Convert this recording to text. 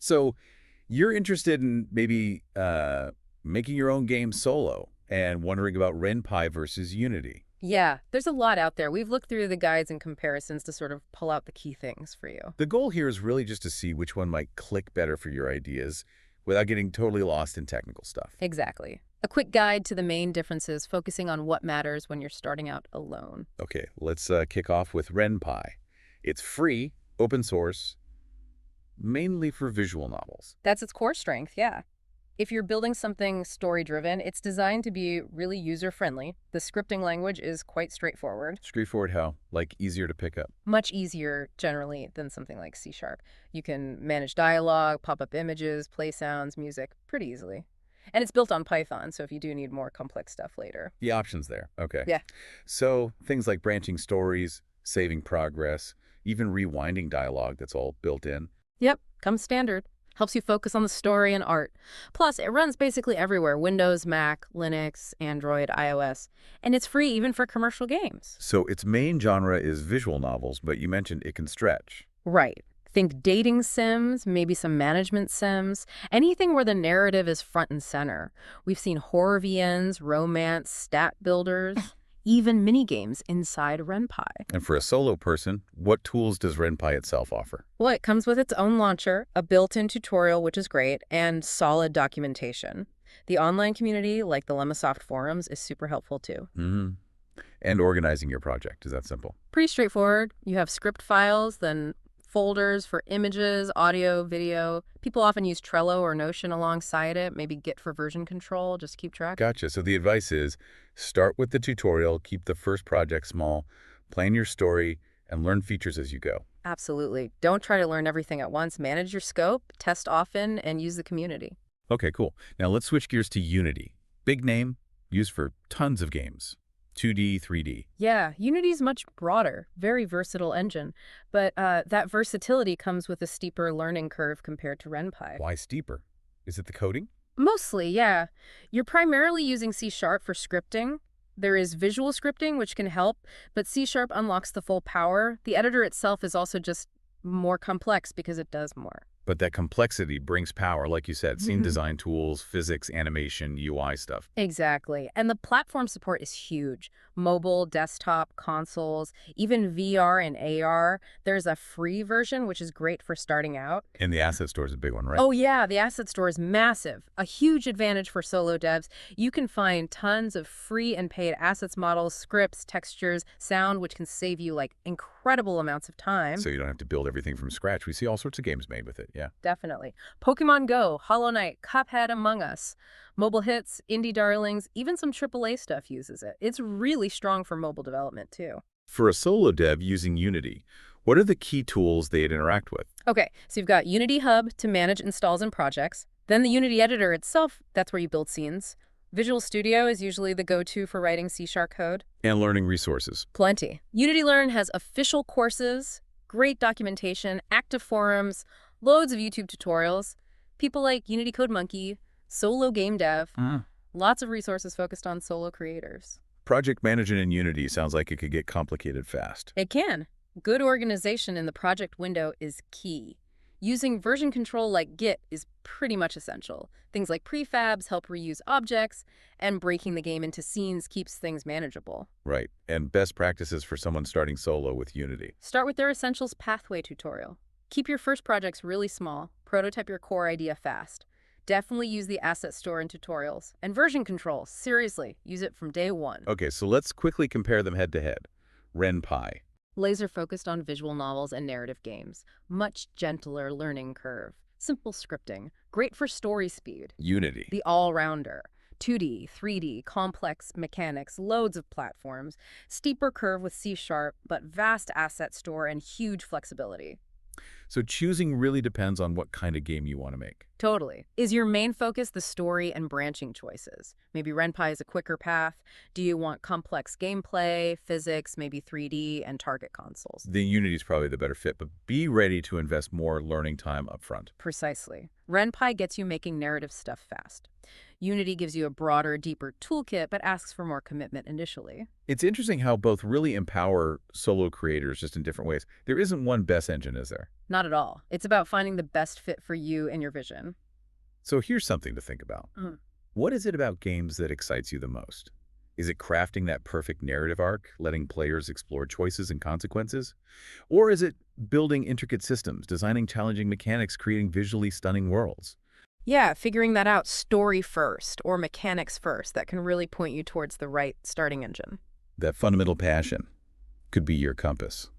So you're interested in maybe making your own game solo and wondering about Ren'Py versus Unity. Yeah, there's a lot out there. We've looked through the guides and comparisons to sort of pull out the key things for you. The goal here is really just to see which one might click better for your ideas without getting totally lost in technical stuff. Exactly. A quick guide to the main differences, focusing on what matters when you're starting out alone. Okay, let's kick off with Ren'Py. It's free, open source, mainly for visual novels. That's its core strength, yeah. If you're building something story-driven, it's designed to be really user-friendly. The scripting language is quite straightforward. Straightforward how? Like easier to pick up. Much easier, generally, than something like C#. You can manage dialogue, pop up images, play sounds, music, pretty easily. And it's built on Python, so if you do need more complex stuff later. The options there. Okay. Yeah. So things like branching stories, saving progress, even rewinding dialogue, that's all built in. Yep, comes standard. Helps you focus on the story and art. Plus, it runs basically everywhere: Windows, Mac, Linux, Android, iOS. And it's free even for commercial games. So its main genre is visual novels, but you mentioned it can stretch. Right. Think dating sims, maybe some management sims, anything where the narrative is front and center. We've seen horror VNs, romance, stat builders, even mini-games inside Ren'Py. And for a solo person, what tools does Ren'Py itself offer? Well, it comes with its own launcher, a built-in tutorial, which is great, and solid documentation. The online community, like the Lemmasoft forums, is super helpful too. And organizing your project, is that simple? Pretty straightforward. You have script files, then folders for images, audio, video. People often use Trello or Notion alongside it, maybe Git for version control, just keep track. Gotcha. So the advice is start with the tutorial, keep the first project small, plan your story, and learn features as you go. Absolutely. Don't try to learn everything at once. Manage your scope, test often, and use the community. Okay, cool. Now let's switch gears to Unity. Big name, used for tons of games. 2D, 3D. Yeah, Unity's much broader, very versatile engine, but that versatility comes with a steeper learning curve compared to Ren'Py. Why steeper? Is it the coding? Mostly, yeah. You're primarily using C# for scripting. There is visual scripting, which can help, but C# unlocks the full power. The editor itself is also just more complex because it does more. But that complexity brings power, like you said, scene design tools, physics, animation, UI stuff. Exactly. And the platform support is huge. Mobile, desktop, consoles, even VR and AR. There's a free version, which is great for starting out. And the asset store is a big one, right? Oh yeah, the asset store is massive. A huge advantage for solo devs. You can find tons of free and paid assets models, scripts, textures, sound, which can save you like incredible amounts of time. So you don't have to build everything from scratch. We see all sorts of games made with it, yeah. Definitely. Pokemon Go, Hollow Knight, Cuphead, Among Us. Mobile hits, indie darlings, even some AAA stuff uses it. It's really strong for mobile development, too. For a solo dev using Unity, what are the key tools they'd interact with? Okay, so you've got Unity Hub to manage installs and projects. Then the Unity editor itself, that's where you build scenes. Visual Studio is usually the go-to for writing C# code. And learning resources. Plenty. Unity Learn has official courses, great documentation, active forums, loads of YouTube tutorials, people like Unity Code Monkey, Solo Game Dev, lots of resources focused on solo creators. Project management in Unity sounds like it could get complicated fast. It can. Good organization in the project window is key. Using version control like Git is pretty much essential. Things like prefabs help reuse objects, and breaking the game into scenes keeps things manageable. Right. And best practices for someone starting solo with Unity. Start with their Essentials Pathway tutorial. Keep your first projects really small. Prototype your core idea fast. Definitely use the asset store in tutorials. And version control, seriously, use it from day one. Okay, so let's quickly compare them head to head. Ren'Py. Laser focused on visual novels and narrative games. Much gentler learning curve. Simple scripting. Great for story speed. Unity. The all-rounder. 2D, 3D, complex mechanics, loads of platforms. Steeper curve with C#, but vast asset store and huge flexibility. So choosing really depends on what kind of game you want to make. Totally. Is your main focus the story and branching choices? Maybe Ren'Py is a quicker path. Do you want complex gameplay, physics, maybe 3D, and target consoles? The Unity is probably the better fit, but be ready to invest more learning time upfront. Precisely. Ren'Py gets you making narrative stuff fast. Unity gives you a broader, deeper toolkit, but asks for more commitment initially. It's interesting how both really empower solo creators just in different ways. There isn't one best engine, is there? Not at all. It's about finding the best fit for you and your vision. So here's something to think about. Mm. What is it about games that excites you the most? Is it crafting that perfect narrative arc, letting players explore choices and consequences? Or is it building intricate systems, designing challenging mechanics, creating visually stunning worlds? Yeah, figuring that out story first or mechanics first, that can really point you towards the right starting engine. That fundamental passion could be your compass.